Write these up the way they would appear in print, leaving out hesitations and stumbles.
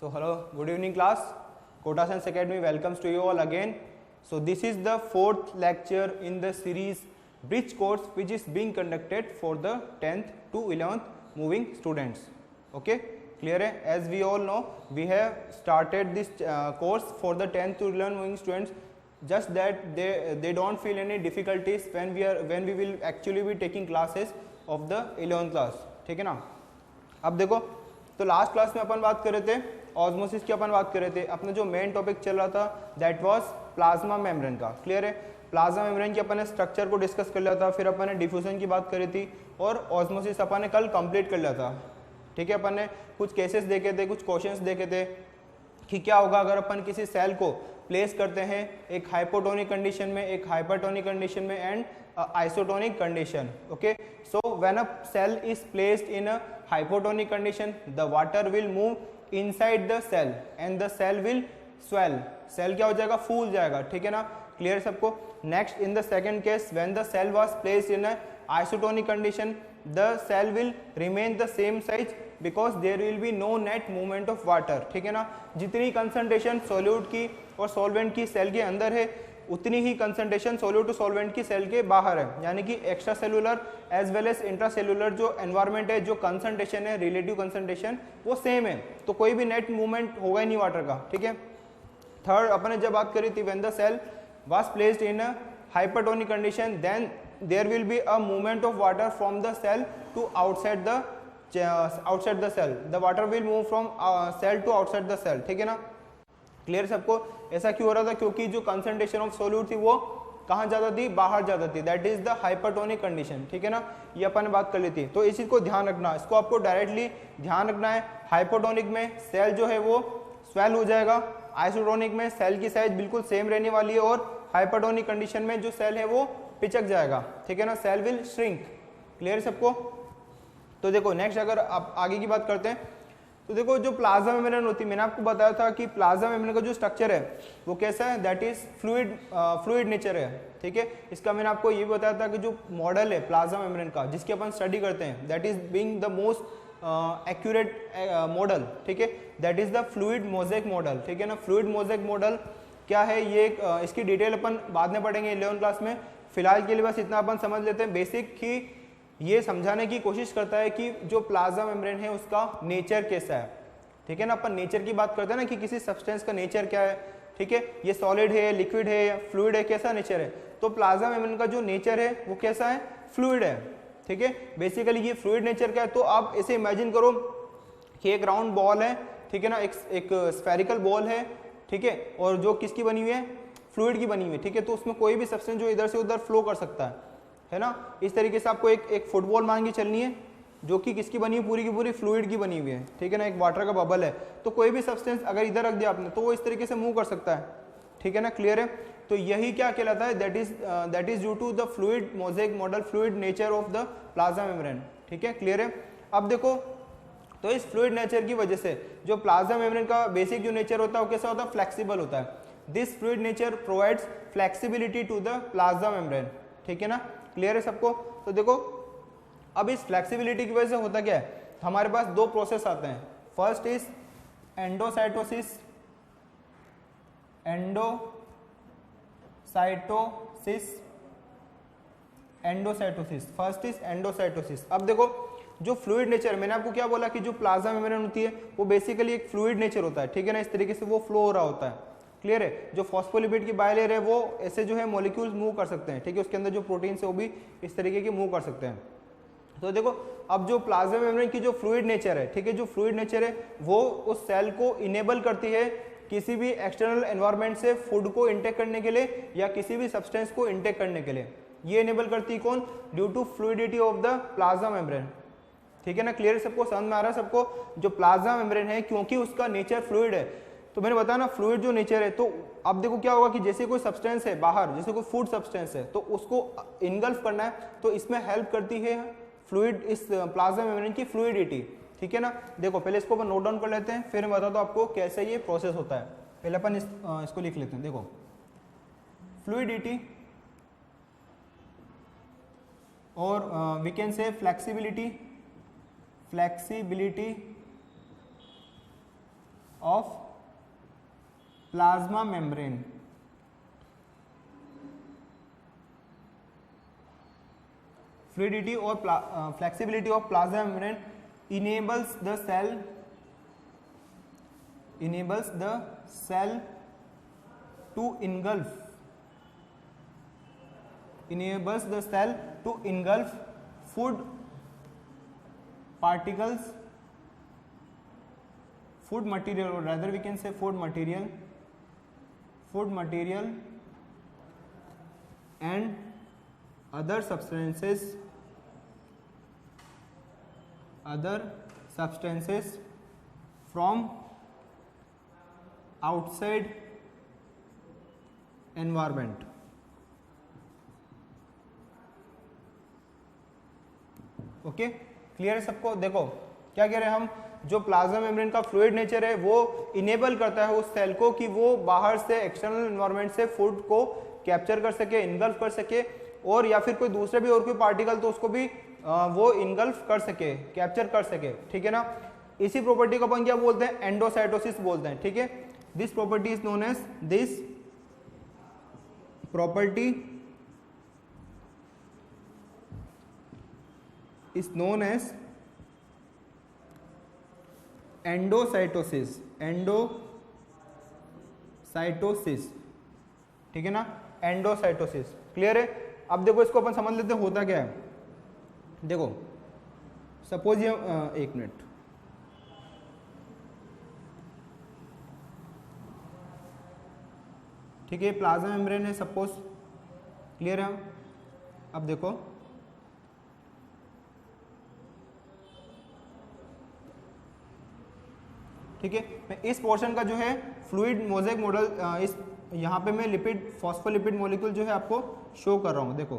So hello, good evening class. Kota Science Academy welcomes to you all again. So this is the fourth lecture in the series Bridge course which is being conducted for the 10th to 11th moving students. Okay, clear hai? As we all know, we have started this course for the 10th to 11th moving students. Just that they don't feel any difficulties when we will actually be taking classes of the 11th class. ठीक है ना. अब देखो, तो last class में अपन बात कर रहे थे ऑस्मोसिस की, अपन बात कर रहे थे, अपना जो मेन टॉपिक चल रहा था दैट वाज प्लाज्मा मेम्ब्रेन का. क्लियर है. प्लाज्मा मेम्ब्रेन की अपन ने स्ट्रक्चर को डिस्कस कर लिया था, फिर अपन ने डिफ्यूजन की बात करी थी और ऑस्मोसिस अपन ने कल कंप्लीट कर लिया था. ठीक है, अपन ने कुछ केसेस देखे थे, कुछ क्वेश्चंस देखे थे कि क्या होगा अगर अपन किसी सेल को प्लेस करते हैं एक हाइपोटोनिक कंडीशन में, एक हाइपरटोनिक कंडीशन में and isotonic condition. Okay, so when a cell is placed in a hypotonic condition, the water will move inside the cell and the cell will swell. Cell क्या हो जाएगा, फूल जाएगा. ठीक है ना, क्लियर सबको. Next, in the second case when the cell was placed in a isotonic condition, the cell will remain the same size because there will be no net movement of water. ठीक है ना, जितनी concentration solute की और solvent की cell के अंदर है उतनी ही कंसंट्रेशन सोल्यूट टू सॉल्वेंट की सेल के बाहर है. यानी कि extracellular as well as intracellular जो एनवायरमेंट है, जो कंसंट्रेशन है, रिलेटिव कंसंट्रेशन वो सेम है, तो कोई भी नेट मूवमेंट होगा ही नहीं वाटर का. ठीक है. थर्ड, अपन ने जब बात करी थी when the cell was placed in a hypertonic condition then there will be a movement of water from the cell to outside the cell. The water will move from cell to outside the cell. ठीक है ना, clear सबको. ऐसा क्यों हो रहा था, क्योंकि जो कंसंट्रेशन ऑफ सोल्यूट थी वो कहाँ ज्यादा थी, बाहर ज्यादा थी. That is the hypertonic condition. ठीक है ना, ये अपन ने बात कर ली थी. तो इस चीज को ध्यान रखना, इसको आपको डायरेक्टली ध्यान रखना है. हाइपोटोनिक में सेल जो है वो स्वेल हो जाएगा, आइसोटोनिक में सेल की साइज बिल्कुल सेम रहने वाली है और हाइपरटोनिक कंडीशन में जो सेल है वो पिचक जाएगा. ठीक है ना, सेल विल श्रिंक. क्लियर सबको. तो देखो नेक्स्ट, अगर आप आगे की बात करते हैं तो देखो जो प्लाज्मा मेम्ब्रेन होती है, मैंने आपको बताया था कि प्लाज्मा मेम्ब्रेन का जो स्ट्रक्चर है वो कैसा है, दैट इज फ्लूइड नेचर है. ठीक है, इसका मैंने आपको ये भी बताया था कि जो मॉडल है प्लाज्मा मेम्ब्रेन का जिसकी अपन स्टडी करते हैं that is being the most accurate model. ठीक है, that is the fluid mosaic model. ठीक है ना, फ्लूइड मोज़ेक मॉडल क्या है ये, इसकी डिटेल अपन बाद में पढ़ेंगे 11th क्लास में. फिलहाल के लिए बस इतना अपन समझ लेते हैं बेसिक कि ये समझाने की कोशिश करता है कि जो प्लाज्मा मेम्ब्रेन है उसका नेचर कैसा है. ठीक है ना, अपन नेचर की बात करते हैं ना कि किसी सब्सटेंस का नेचर क्या है. ठीक है, ये सॉलिड है, लिक्विड है, फ्लूइड है, कैसा नेचर है. तो प्लाज्मा मेम्ब्रेन का जो नेचर है वो कैसा है, फ्लूइड है. ठीक है, बेसिकली ये फ्लूइड नेचर का है. तो आप ऐसे इमेजिन करो कि एक राउंड बॉल है. ठीक है ना, एक स्फेरिकल बॉल है. ठीक है, और जो किसकी बनी हुई है, फ्लूइड की बनी हुई है. ठीक है, तो उसमें कोई भी सब्सटेंस जो इधर से उधर फ्लो कर सकता है ना. इस तरीके से आपको एक फुटबॉल मान के चलनी है जो कि किसकी बनी हुई, पूरी की पूरी फ्लूइड की बनी हुई है. ठीक है ना, एक वाटर का बबल है, तो कोई भी सब्सटेंस अगर इधर रख दिया आपने तो वो इस तरीके से मूव कर सकता है. ठीक है ना, क्लियर है. तो यही क्या कहलाता है, that is due to the fluid mosaic model, fluid nature of the plasma membrane. ठीक है, क्लियर है. अब देखो, तो इस फ्लूइड नेचर की वजह से जो प्लाज्मा मेम्ब्रेन का बेसिक जो नेचर होता है वो कैसा होता है, फ्लेक्सिबल होता है. This fluid nature provides flexibility to the plasma membrane. ठीक है ना, क्लियर है सबको. तो देखो अब इस फ्लेक्सिबिलिटी की वजह से होता क्या है, हमारे पास दो प्रोसेस आते हैं. First is endocytosis. First is endocytosis. अब देखो जो फ्लूइड नेचर, मैंने आपको क्या बोला कि जो प्लाज्मा मेम्ब्रेन होती है वो बेसिकली एक फ्लूइड नेचर होता है. ठीक है ना, इस तरीके से वो फ्लो हो रहा होता है. क्लियर है. जो फॉस्फोलिपिड की बायलेयर है वो ऐसे जो है मॉलिक्यूल्स मूव कर सकते हैं. ठीक है, उसके अंदर जो प्रोटीन है वो भी इस तरीके के मूव कर सकते हैं. तो देखो अब जो प्लाज्मा मेम्ब्रेन की जो फ्लूइड नेचर है, ठीक है, जो फ्लूइड नेचर है वो उस सेल को इनेबल करती है किसी भी एक्सटर्नल एनवायरनमेंट से फूड को इंटेक करने के लिए या किसी भी सब्सटेंस को इंटेक करने के लिए. ये इनेबल करती है कौन, due to fluidity of the plasma membrane. ठीक है ना, क्लियर सबको, समझ में आ रहा है सबको. जो प्लाज्मा मेम्ब्रेन है क्योंकि उसका नेचर फ्लूइड है, तो मैंने बताया ना फ्लूइड जो नेचर है, तो अब देखो क्या होगा कि जैसे कोई सब्सटेंस है बाहर, जैसे कोई फूड सब्सटेंस है तो उसको इनगल्फ करना है, तो इसमें हेल्प करती है फ्लूइड, इस प्लाज्मा मेम्ब्रेन की फ्लूइडिटी. ठीक है ना, देखो पहले इसको अपन नोट डाउन कर लेते हैं, फिर मैं बताता हूँ आपको कैसे ये प्रोसेस होता है. पहले अपन इसको लिख लेते हैं. देखो फ्लूइडिटी और we can say flexibility of plasma membrane. Fluidity or flexibility of plasma membrane enables the cell to engulf food particles, food material, or rather we can say food material and other substances from outside environment. Okay, clear है सबको? देखो क्या कह रहे हैं हम, जो plasma membrane का फ्लूइड नेचर है वो इनेबल करता है उस सेल को कि वो बाहर से एक्सटर्नल एनवायरनमेंट से फूड को कैप्चर कर सके, इनगल्फ कर सके, और या फिर कोई दूसरे भी और कोई पार्टिकल तो उसको भी वो इनगल्फ कर सके, कैप्चर कर सके, ठीक है ना। इसी प्रॉपर्टी को अपन क्या बोलते हैं, एंडोसाइटोसिस बोलते हैं, ठीक है। This property is known as endocytosis, ठीक है ना, एंडोसाइटोसिस। क्लियर है? अब देखो इसको अपन समझ लेते हैं होता क्या है। देखो सपोज ये एक मिनट, ठीक है, प्लाज्मा मेम्ब्रेन है सपोज, क्लियर है? अब देखो ठीक है, मैं इस पोर्शन का जो है फ्लूइड मोज़ेक मॉडल इस यहाँ पे मैं लिपिड फॉस्फोलिपिड मॉलिक्यूल जो है आपको शो कर रहा हूँ। देखो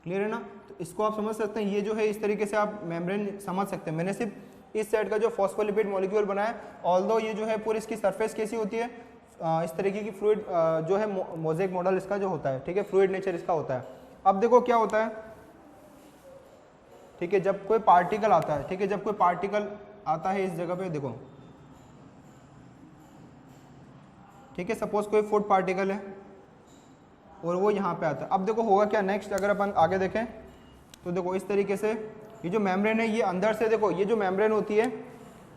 क्लियर है ना? तो इसको आप समझ सकते हैं, ये जो है इस तरीके से आप मेम्ब्रेन समझ सकते हैं। मैंने सिर्फ इस साइड का जो फॉस्फोलिपिड मॉलिक्यूल बनाया, ऑल्दो ये जो है पूरी इसकी सरफेस कैसी होती है, इस तरीके की फ्लूइड जो है मोज़ेक मॉडल इसका जो होता है, ठीक है, फ्लूइड नेचर इसका होता है। अब देखो क्या होता है, ठीक है, जब कोई पार्टिकल आता है, ठीक है, जब कोई पार्टिकल आता है इस जगह पे, देखो ठीक है, सपोज कोई फूड पार्टिकल है और वो यहाँ पे आता है। अब देखो होगा क्या नेक्स्ट, अगर अपन आगे देखें तो देखो इस तरीके से ये जो मेम्ब्रेन है ये अंदर से, देखो ये जो मेम्ब्रेन होती है,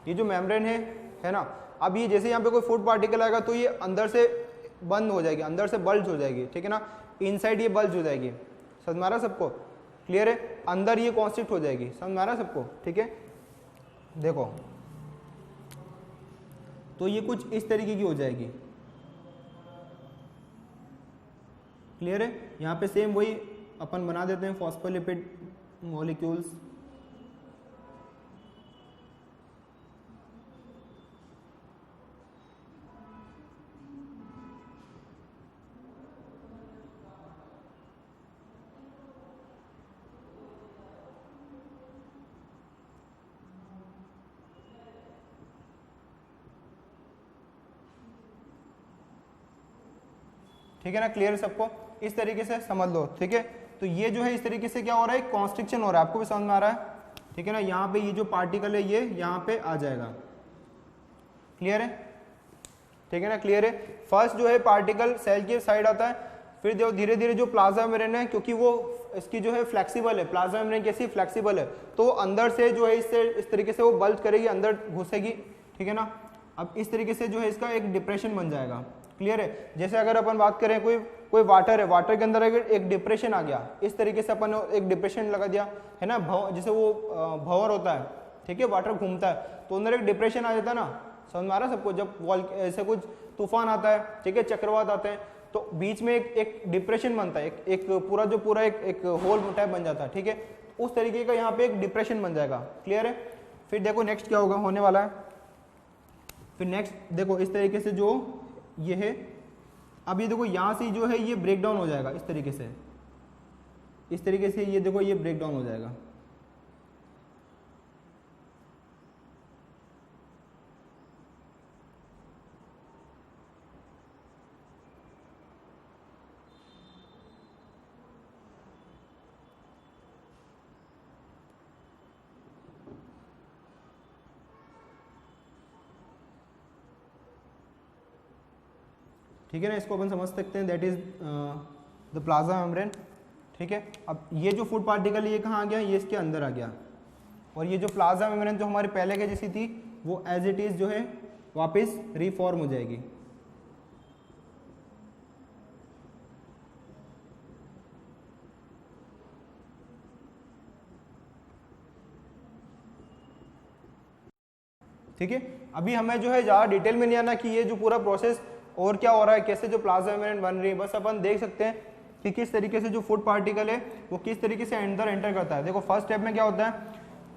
ये जो मेम्ब्रेन है ना, अब ये जैसे यहाँ पे कोई फूड पार्टिकल आएगा तो ये अंदर से बंद हो जाएगी, अंदर से बल्ज हो जाएगी, ठीक है ना, इनसाइड ये बल्ज हो जाएगी। समझ में आ रहा सबको? क्लियर है? अंदर ये कॉन्स्ट्रिक्ट हो जाएगी। समझ में आ रहा सबको? ठीक है, देखो तो ये कुछ इस तरीके की हो जाएगी। क्लियर है? यहाँ पे सेम वही अपन बना देते हैं फॉस्फोलिपिड मॉलिक्यूल्स। ठीक है ना? क्लियर है सबको? इस तरीके से समझ लो, ठीक है। तो ये जो है इस तरीके से क्या हो रहा है, कॉन्स्ट्रिक्शन हो रहा है, आपको भी समझ में आ रहा है, ठीक है ना। यहाँ पे ये जो पार्टिकल है ये यहाँ पे आ जाएगा। क्लियर है? ठीक है ना? क्लियर है? फर्स्ट जो है पार्टिकल सेल के साइड आता है, फिर जो धीरे धीरे जो प्लाज्मा मेम्ब्रेन है, क्योंकि वो इसकी जो है फ्लेक्सिबल है, प्लाज्मा मेम्ब्रेन कैसी फ्लेक्सिबल है, तो अंदर से जो है इससे इस तरीके से वो बल्ज करेगी, अंदर घुसेगी, ठीक है ना। अब इस तरीके से जो है इसका एक डिप्रेशन बन जाएगा। क्लियर है? जैसे अगर अपन बात करें कोई वाटर है, वाटर के अंदर अगर एक डिप्रेशन आ गया, इस तरीके से अपन एक डिप्रेशन लगा दिया है ना, जैसे वो भंवर होता है, ठीक है, वाटर घूमता है तो अंदर एक डिप्रेशन आ जाता है ना। समझ में आ रहा है सबको? जब ऐसे कुछ तूफान आता है, ठीक है, चक्रवात आते हैं, तो बीच में एक डिप्रेशन बनता है, एक पूरा एक होल टाइप बन जाता है, ठीक है, उस तरीके का यहाँ पे एक डिप्रेशन बन जाएगा। क्लियर है? फिर देखो नेक्स्ट क्या होगा, होने वाला है, फिर नेक्स्ट देखो इस तरीके से जो ये है, अब ये देखो यहाँ से जो है ये ब्रेक डाउन हो जाएगा, इस तरीके से ये देखो ये ब्रेक डाउन हो जाएगा। ठीक है ना, इसको अपन समझ सकते हैं, that is the plasma membrane. ठीक है, अब ये जो फूड पार्टिकल ये कहाँ आ गया, ये इसके अंदर आ गया, और ये जो प्लाज्मा मेम्ब्रेन जो हमारे पहले के जैसी थी वो एज इट इज जो है वापस रिफॉर्म हो जाएगी। ठीक है, अभी हमें जो है ज़्यादा डिटेल में नहीं आना कि ये जो पूरा प्रोसेस और क्या हो रहा है, कैसे जो प्लाज्मा मेम्ब्रेन बन रही है, बस अपन देख सकते हैं कि किस तरीके से जो फूड पार्टिकल है वो किस तरीके से अंदर एंटर करता है। देखो फर्स्ट स्टेप में क्या होता है,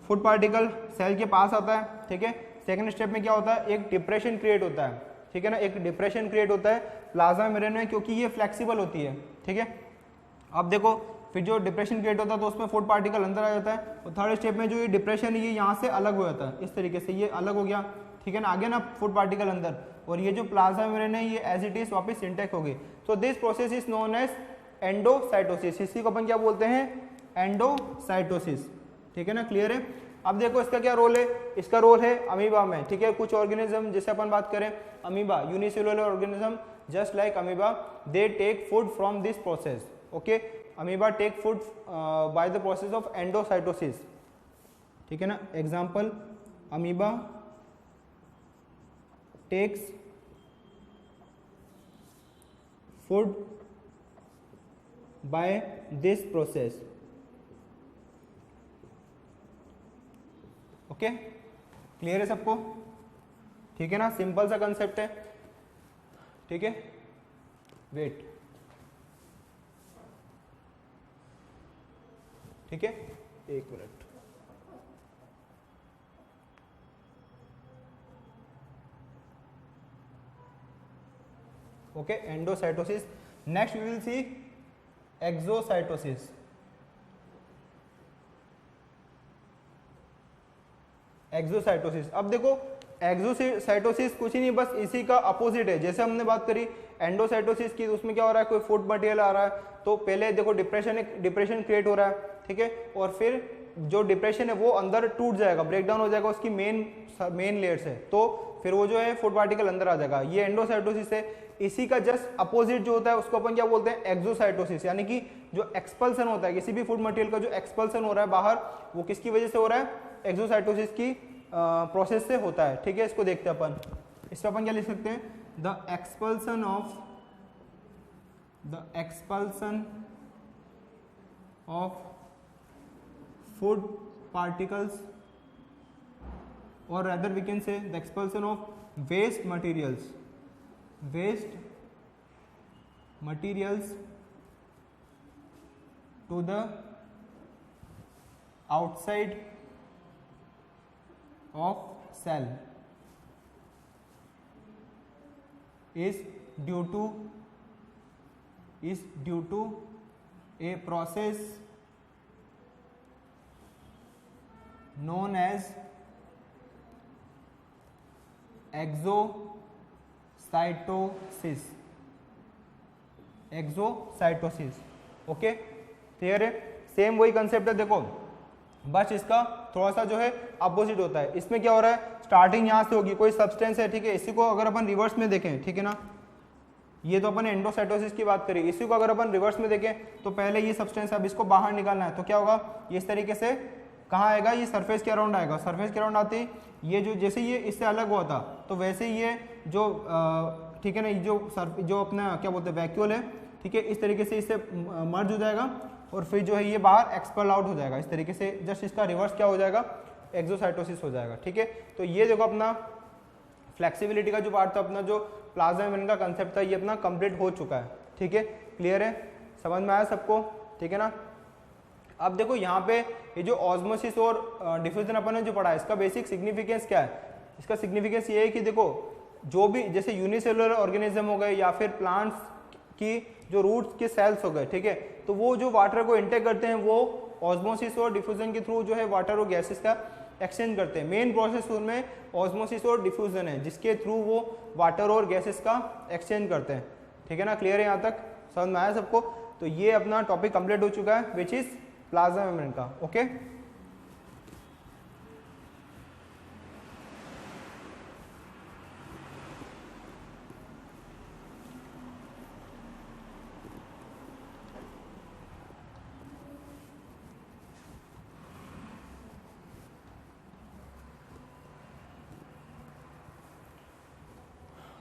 फूड पार्टिकल सेल के पास आता है। ठीक है, सेकंड स्टेप में क्या होता है, एक डिप्रेशन क्रिएट होता है। ठीक है ना, एक डिप्रेशन क्रिएट होता है प्लाज्मा मेम्ब्रेन में, क्योंकि ये फ्लेक्सिबल होती है। ठीक है, अब देखो फिर जो डिप्रेशन क्रिएट होता है तो उसमें फूड पार्टिकल अंदर आ जाता है, और थर्ड स्टेप में जो ये डिप्रेशन ये यहाँ से अलग हो जाता है, इस तरीके से ये अलग हो गया। ठीक है ना, आगे ना फूड पार्टिकल अंदर, और ये जो प्लाज्मा मेम्ब्रेन है ये एज इट इज वापस इंटैक्ट हो गई। So this process is known as endocytosis. इसी को अपन क्या बोलते हैं, एंडोसाइटोसिस। ठीक है ना, क्लियर है। अब देखो इसका क्या रोल है, इसका रोल है अमीबा में। ठीक है, कुछ ऑर्गेनिज्म जैसे अपन बात करें amoeba, unicellular organism just like amoeba, they take food from this process. Okay, amoeba take food by the process of endocytosis. ठीक है ना, example amoeba takes food by this process. Okay, clear है सबको। ठीक है ना, सिंपल सा concept है। ठीक है, वेट, ठीक है, एक minute. Okay, endocytosis. Next we will see exocytosis. Exocytosis, अब देखो एक्सोसाइटोसिस कुछ ही नहीं, बस इसी का अपोजिट है। जैसे हमने बात करी एंडोसाइटोसिस की, तो उसमें क्या हो रहा है, कोई फूड मटेरियल आ रहा है, तो पहले देखो डिप्रेशन क्रिएट हो रहा है। ठीक है, और फिर जो डिप्रेशन है वो अंदर टूट जाएगा, ब्रेकडाउन हो जाएगा उसकी मेन लेयर से, तो फिर वो जो है फूड पार्टिकल अंदर आ जाएगा। ये एंडोसाइटोसिस है। इसी का जस्ट अपोजिट जो होता है उसको अपन क्या बोलते हैं, एक्सोसाइटोसिस। यानी कि जो एक्सपल्सन होता है किसी भी फूड मटेरियल का, जो एक्सपल्सन हो रहा है बाहर, वो किसकी वजह से हो रहा है, एक्सोसाइटोसिस की प्रोसेस से होता है। ठीक है, इसको देखते हैं अपन। इस पर अपन क्या लिख सकते हैं, the expulsion of food particles, or rather we can say the expulsion of waste materials to the outside of cell is due to a process known as exocytosis. Okay, clear है। सेम वही concept है, देखो बस इसका थोड़ा सा जो है अपोजिट होता है। इसमें क्या हो रहा है, स्टार्टिंग यहाँ से होगी, कोई सब्सटेंस है। ठीक है, इसी को अगर अपन रिवर्स में देखें, ठीक है ना, ये तो अपन एंडोसाइटोसिस की बात करी, इसी को अगर अपन रिवर्स में देखें तो पहले ये सब्सटेंस, अब इसको बाहर निकालना है, तो क्या होगा, ये इस तरीके से कहाँ आएगा, ये सरफेस के अराउंड आएगा। सरफेस के अराउंड आते ही ये जो, जैसे ये इससे अलग हुआ था, तो वैसे ये जो ठीक है ना, जो अपना क्या बोलते हैं वैक्यूल है, ठीक है, इस तरीके से इससे मर्ज हो जाएगा, और फिर जो है ये बाहर एक्सपेल आउट हो जाएगा। इस तरीके से जस्ट इसका रिवर्स क्या हो जाएगा, एक्सोसाइटोसिस हो जाएगा। ठीक है, तो ये देखो अपना फ्लेक्सिबिलिटी का जो पार्ट था, अपना जो प्लाज्मा मेम्ब्रेन का कंसेप्ट था, ये अपना कंप्लीट हो चुका है। ठीक है, क्लियर है, समझ में आया सबको। ठीक है ना, अब देखो यहाँ पे ये जो ऑस्मोसिस और डिफ्यूजन अपन ने जो पढ़ा है, इसका बेसिक सिग्निफिकेंस क्या है। इसका सिग्निफिकेंस ये है कि देखो जो भी जैसे यूनिसेलुलर ऑर्गेनिज्म हो गए या फिर प्लांट्स की जो रूट्स के सेल्स हो गए, ठीक है, तो वो जो वाटर को इंटेक करते हैं वो ऑस्मोसिस और डिफ्यूजन के थ्रू जो है वाटर और गैसेस का एक्सचेंज करते हैं। मेन प्रोसेस उनमें ऑस्मोसिस और डिफ्यूजन है, जिसके थ्रू वो वाटर और गैसेस का एक्सचेंज करते हैं। ठीक है ना, क्लियर है, यहाँ तक समझ में आया सबको। तो ये अपना टॉपिक कंप्लीट हो चुका है, विच इज प्लाज्मा मेम्ब्रेन का। Okay,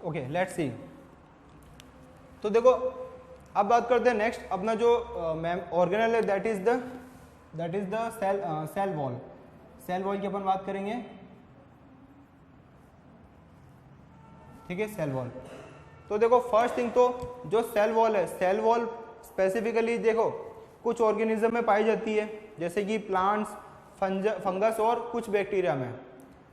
okay let's see. तो देखो अब बात करते हैं नेक्स्ट अपना जो ऑर्गेनेल है, that is the cell wall. Cell wall की अपन बात करेंगे, ठीक है, सेल वॉल। तो देखो फर्स्ट थिंग तो जो सेल वॉल है, सेल वॉल स्पेसिफिकली देखो कुछ ऑर्गेनिज्म में पाई जाती है, जैसे कि प्लांट्स, फंगस और कुछ बैक्टीरिया में।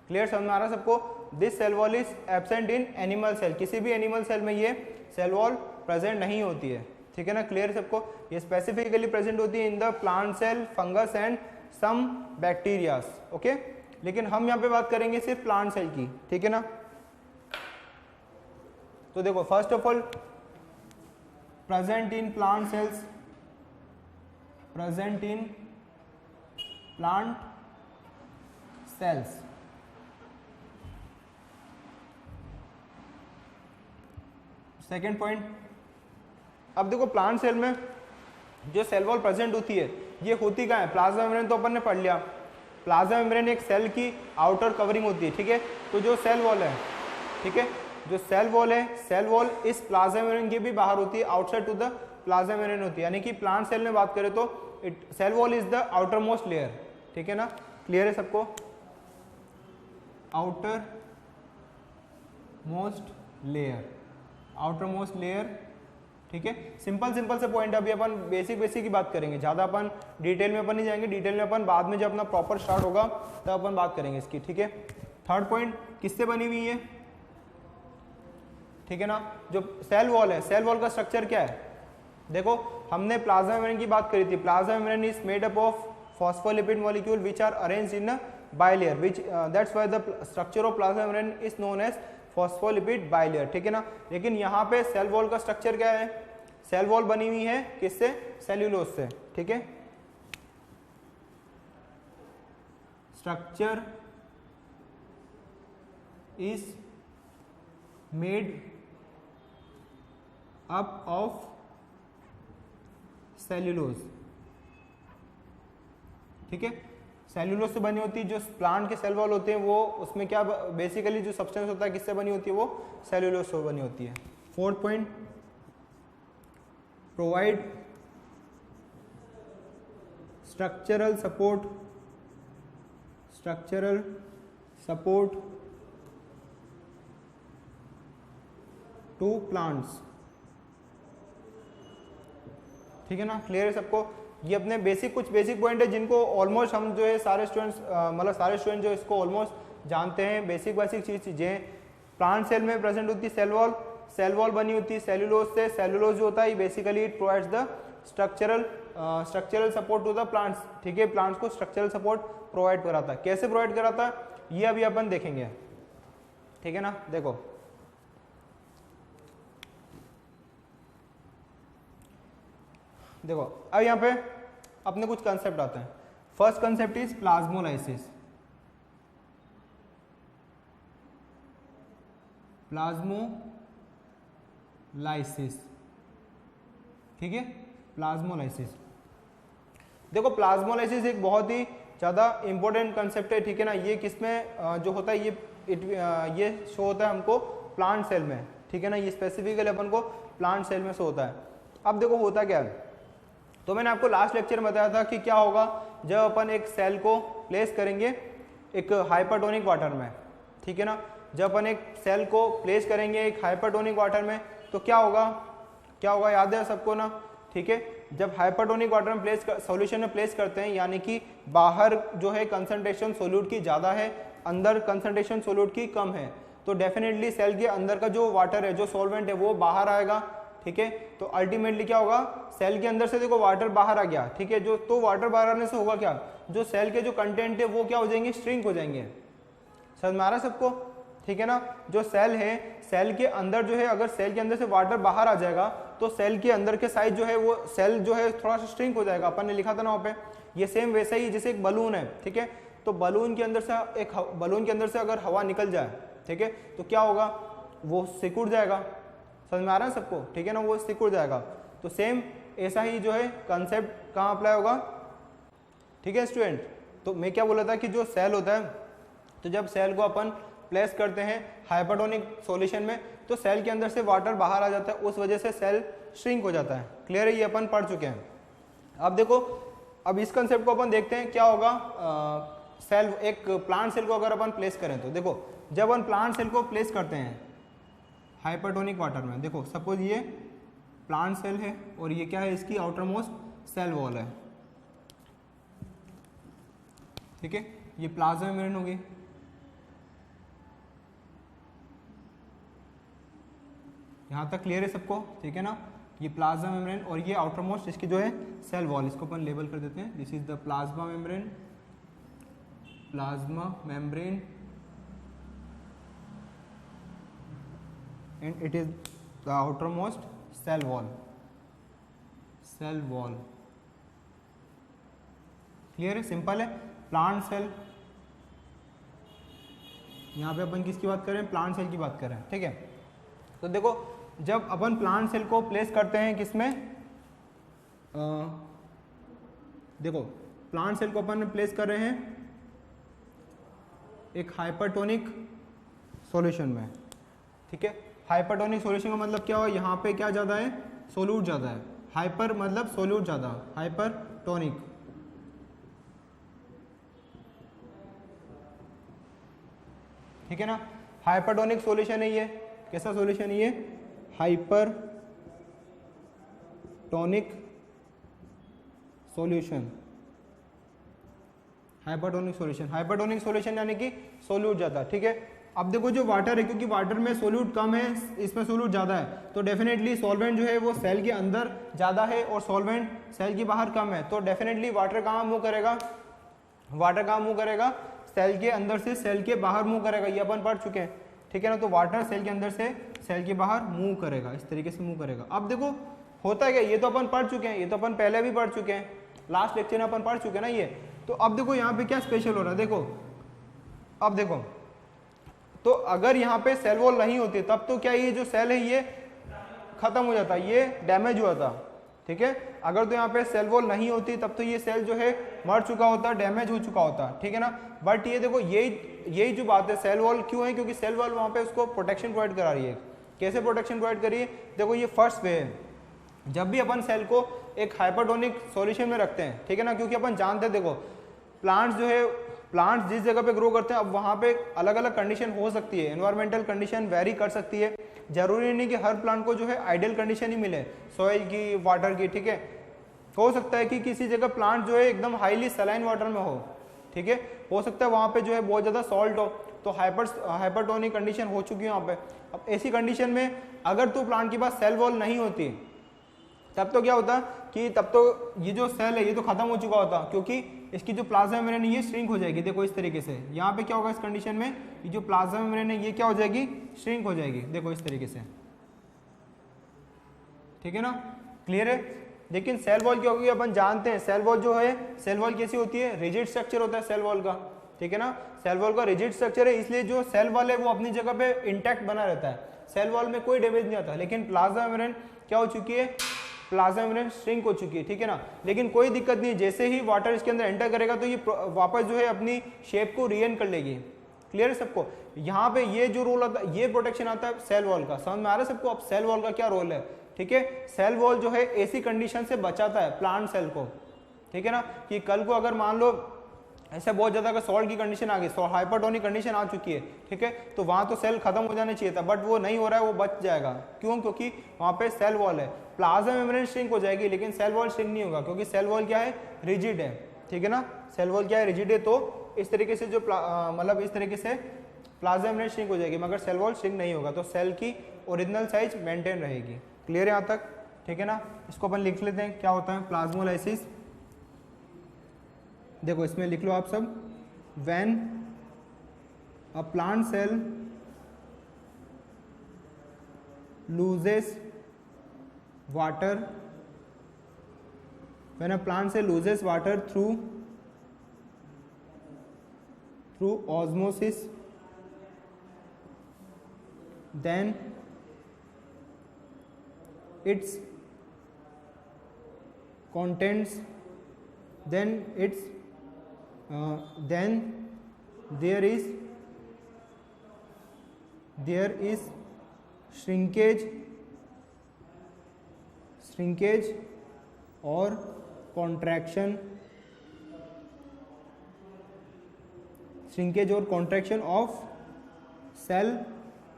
क्लियर समझ में आ रहा है सबको? This cell wall is absent in animal cell. किसी भी एनिमल सेल में ये सेल वॉल प्रेजेंट नहीं होती है, ठीक है ना? क्लियर सबको? ये स्पेसिफिकली प्रेजेंट होती है in the plant cell, fungus and some bacterias. Okay, लेकिन हम यहाँ पे बात करेंगे सिर्फ प्लांट सेल की, ठीक है ना? तो देखो first of all present in plant cells, present in plant cells. Second point, अब देखो प्लांट सेल में जो सेल वॉल प्रेजेंट होती है ये होती कहाँ है? प्लाज्मा मेम्ब्रेन तो अपन ने पढ़ लिया। प्लाज्मा मेम्ब्रेन एक सेल की आउटर कवरिंग होती है, ठीक है? तो जो सेल वॉल है, ठीक है, जो सेल वॉल है, सेल वॉल इस प्लाज्मा मेम्ब्रेन के भी बाहर होती है, outside to the plasma membrane होती है। यानी कि प्लांट सेल में बात करें तो cell wall is the outermost layer, ठीक है ना? क्लियर है सबको? Outermost layer, outermost layer, ठीक है? सिंपल से पॉइंट। अभी अपन बेसिक की बात करेंगे, ज्यादा अपन डिटेल में अपन नहीं जाएंगे। डिटेल में अपन बाद में जब अपना प्रॉपर स्टार्ट होगा तब अपन बात करेंगे इसकी, ठीक है? थर्ड पॉइंट, किससे बनी हुई है, ठीक है ना? जो सेल वॉल है, सेल वॉल का स्ट्रक्चर क्या है? देखो हमने प्लाज्मा मेम्ब्रेन की बात करी थी। Plasma membrane is made up of phospholipid molecule which are arranged in a bilayer, which that's why the structure of plasma membrane is known as phospholipid bilayer, ठीक है ना? लेकिन यहाँ पे सेल वॉल का स्ट्रक्चर क्या है? सेल वॉल बनी हुई है किससे? सेल्यूलोज से, ठीक है? Structure is made up of cellulose, ठीक है? सेल्यूलोज से बनी होती है। जो प्लांट के सेल वॉल होते हैं वो उसमें क्या बेसिकली जो सब्सटेंस होता है किससे बनी होती है? वो सेल्यूलोज से बनी होती है। Fourth point, provide structural support, structural support to plants, ठीक है ना? क्लियर है सबको? ये अपने कुछ बेसिक पॉइंट है जिनको ऑलमोस्ट हम जो है सारे स्टूडेंट्स मतलब सारे स्टूडेंट जो इसको ऑलमोस्ट जानते हैं। बेसिक चीज़ें प्लांट सेल में प्रेजेंट होती है सेल वॉल, सेल वॉल बनी होती है सेल्यूलोज से। सेल्यूलोज जो होता है basically it provides the structural support to the plants, ठीक है? प्लांट्स को स्ट्रक्चरल सपोर्ट प्रोवाइड कराता है। कैसे प्रोवाइड कराता है ये अभी अपन देखेंगे, ठीक है ना? देखो अब यहाँ पे अपने कुछ कंसेप्ट आते हैं। First concept is plasmolysis. Plasmolysis, ठीक है? प्लाज्मोलाइसिस, देखो प्लाज्मोलाइसिस एक बहुत ही ज़्यादा इंपॉर्टेंट कंसेप्ट है, ठीक है ना? ये किसमें जो होता है ये शो होता है हमको प्लांट सेल में, ठीक है ना? ये स्पेसिफिकली अपन को प्लांट सेल में शो होता है। अब देखो होता क्या है, तो मैंने आपको लास्ट लेक्चर में बताया था कि क्या होगा जब अपन एक सेल को प्लेस करेंगे एक हाइपरटोनिक वाटर में, ठीक है ना? जब अपन एक सेल को प्लेस करेंगे एक हाइपरटोनिक वाटर में तो क्या होगा याद है सबको ना? ठीक है, जब हाइपरटोनिक वाटर में सॉल्यूशन में प्लेस करते हैं यानी कि बाहर जो है कंसंट्रेशन सोल्यूट की ज़्यादा है, अंदर कंसंट्रेशन सोल्यूट की कम है, तो डेफिनेटली सेल के अंदर का जो वाटर है, जो सॉल्वेंट है वो बाहर आएगा, ठीक है? तो अल्टीमेटली क्या होगा, सेल के अंदर से देखो वाटर बाहर आ गया, ठीक है? जो तो वाटर बाहर आने से होगा क्या, जो सेल के जो कंटेंट है वो क्या हो जाएंगे, श्रिंक हो जाएंगे। समझ में आ रहा है सबको? ठीक है ना? जो सेल है, सेल के अंदर जो है, अगर सेल के अंदर से वाटर बाहर आ जाएगा तो सेल के अंदर के साइज जो है वो सेल जो है थोड़ा सा श्रिंक हो जाएगा। अपन ने लिखा था ना वहाँ पे। ये सेम वैसा ही जैसे एक बलून है, ठीक है? तो बलून के अंदर से अगर हवा निकल जाए, ठीक है, तो क्या होगा, वो सिकुड़ जाएगा। समझ में आ रहा है सबको? ठीक है ना? वो सिकुड़ जाएगा। तो सेम ऐसा ही जो है कंसेप्ट कहाँ अप्लाई होगा, ठीक है स्टूडेंट? तो मैं क्या बोला था कि जो सेल होता है, तो जब सेल को अपन प्लेस करते हैं हाइपरटोनिक सॉल्यूशन में तो सेल के अंदर से वाटर बाहर आ जाता है, उस वजह से सेल श्रिंक हो जाता है। क्लियर है, ये अपन पढ़ चुके हैं। अब देखो, अब इस कंसेप्ट को अपन देखते हैं क्या होगा। सेल, एक प्लांट सेल को अगर अपन प्लेस करें तो देखो, जब अपन प्लांट सेल को प्लेस करते हैं हाइपरटोनिक वाटर में, देखो सपोज ये प्लांट सेल है और ये क्या है, इसकी आउटर मोस्ट सेल वॉल है, ठीक है, ये प्लाज्मा मेम्ब्रेन होगी, यहां तक क्लियर है सबको, ठीक है ना। ये प्लाज्मा मेम्ब्रेन और ये आउटर मोस्ट इसकी जो है सेल वॉल, इसको अपन लेबल कर देते हैं, this is the plasma membrane, plasma membrane and it is the outermost cell wall, cell wall. Clear है, सिंपल है। प्लांट सेल, यहां पे अपन किसकी बात कर रहे हैं, प्लांट सेल की बात कर रहे हैं, ठीक है। तो देखो, जब अपन प्लांट सेल को प्लेस करते हैं किसमें, देखो प्लांट सेल को अपन प्लेस कर रहे हैं एक हाइपरटोनिक सॉल्यूशन में, ठीक है। हाइपरटोनिक सॉल्यूशन का मतलब क्या हो, यहाँ पे क्या ज़्यादा है, सोल्यूट ज़्यादा है, हाइपर मतलब सोल्यूट ज़्यादा, हाइपरटोनिक, ठीक है ना। हाइपरटोनिक सॉल्यूशन है ये, कैसा सॉल्यूशन है ये, hypertonic solution, hypertonic solution, hypertonic solution यानी कि सोल्यूट ज़्यादा, ठीक है। अब देखो जो वाटर है, क्योंकि वाटर में सोल्यूट कम है, इसमें सोल्यूट ज़्यादा है, तो डेफिनेटली सॉल्वेंट जो है वो सेल के अंदर ज़्यादा है और सॉल्वेंट सेल के बाहर कम है, तो डेफिनेटली वाटर कहाँ मूव करेगा, वाटर कहाँ मूव करेगा, सेल के अंदर से सेल के बाहर मूव करेगा, ये अपन पढ़ चुके हैं, ठीक है ना। तो वाटर सेल के अंदर से सेल के बाहर मूव करेगा, इस तरीके से मूव करेगा। अब देखो होता है क्या, ये तो अपन पढ़ चुके हैं, ये तो अपन पहले भी पढ़ चुके हैं, लास्ट लेक्चर में अपन पढ़ चुके हैं ना ये। तो अब देखो यहाँ पे क्या स्पेशल हो रहा है, देखो अब देखो, तो अगर यहाँ पे सेल वॉल नहीं होती तब तो क्या ये जो सेल है ये खत्म हो जाता, ये डैमेज हुआ था, ठीक है। अगर तो यहाँ पे सेल वॉल नहीं होती तब तो ये सेल जो है मर चुका होता, डैमेज हो चुका होता, ठीक है ना। बट ये देखो, यही जो बात है, सेल वॉल क्यों है, क्योंकि सेल वॉल वहाँ पे उसको प्रोटेक्शन प्रोवाइड करा रही है। कैसे प्रोटेक्शन प्रोवाइड करी है, देखो ये फर्स्ट वे है, जब भी अपन सेल को एक हाइपरटोनिक सॉल्यूशन में रखते हैं, ठीक है ना, क्योंकि अपन जानते हैं देखो प्लांट्स जो है, प्लांट्स जिस जगह पे ग्रो करते हैं, अब वहाँ पे अलग अलग कंडीशन हो सकती है, एनवायरमेंटल कंडीशन वेरी कर सकती है, जरूरी नहीं कि हर प्लांट को जो है आइडियल कंडीशन ही मिले, सॉइल की, वाटर की, ठीक है। हो सकता है कि किसी जगह प्लांट जो है एकदम हाईली सलाइन वाटर में हो, ठीक है, हो सकता है वहाँ पे जो है बहुत ज़्यादा सॉल्ट हो, तो हाइपरटोनिक कंडीशन हो चुकी है वहाँ पे। अब ऐसी कंडीशन में अगर तो प्लांट के पास सेल वॉल नहीं होती तब तो क्या होता कि तब तो ये जो सेल है ये तो खत्म हो चुका होता, क्योंकि इसकी जो प्लाज्मा मेम्ब्रेन ये श्रिंक हो जाएगी। देखो इस तरीके से यहाँ पे क्या होगा इस कंडीशन में, ये जो प्लाज्मा मेम्ब्रेन है ये क्या हो जाएगी, श्रिंक हो जाएगी, देखो इस तरीके से, ठीक है ना। क्लियर है। लेकिन सेल वॉल क्या होगी, अपन जानते हैं सेल वॉल जो है, सेल वॉल कैसी होती है, रिजिड स्ट्रक्चर होता है सेल वॉल का, ठीक है ना। सेल वॉल का रिजिड स्ट्रक्चर है, इसलिए जो सेल वॉल है वो अपनी जगह पे इंटैक्ट बना रहता है, सेल वॉल में कोई डैमेज नहीं आता। लेकिन प्लाज्मा मेम्ब्रेन क्या हो चुकी है, प्लाज्मा मेम्ब्रेन श्रिंक हो चुकी है, ठीक है ना। लेकिन कोई दिक्कत नहीं, जैसे ही वाटर इसके अंदर एंटर करेगा तो ये वापस जो है अपनी शेप को रीएन कर लेगी। क्लियर है सबको। यहाँ पे ये जो रोल आता है, ये प्रोटेक्शन आता है सेल वॉल का, समझ में आ रहा है सबको। अब सेल वॉल का क्या रोल है, ठीक है। सेल वॉल जो है ऐसी कंडीशन से बचाता है प्लांट सेल को, ठीक है ना, कि कल को अगर मान लो ऐसे बहुत ज्यादा अगर सॉल्ट की कंडीशन आ गई, हाइपरटोनिक कंडीशन आ चुकी है, ठीक है, तो वहां तो सेल खत्म हो जाना चाहिए था, बट वो नहीं हो रहा है, वो बच जाएगा। क्यों, क्योंकि वहां पे सेल वॉल है। प्लाज्मा मेम्ब्रेन श्रिंक हो जाएगी लेकिन सेल वॉल श्रिंक नहीं होगा, क्योंकि सेल वॉल क्या है, रिजिड है, ठीक है ना। सेल वॉल क्या है, रिजिड है। तो इस तरीके से जो मतलब इस तरीके से प्लाज्मा मेम्ब्रेन श्रिंक हो जाएगी, मगर सेल वॉल श्रिंक नहीं होगा, तो सेल की ओरिजिनल साइज मेंटेन रहेगी। क्लियर है यहाँ तक, ठीक है ना। इसको अपन लिख लेते हैं, क्या होता है प्लाज्मोलाइसिस। देखो इसमें लिख लो आप सब, when a plant cell loses water, when a plant cell loses water through osmosis, then its contents, then there is shrinkage और कॉन्ट्रैक्शन, श्रिंकेज और contraction of cell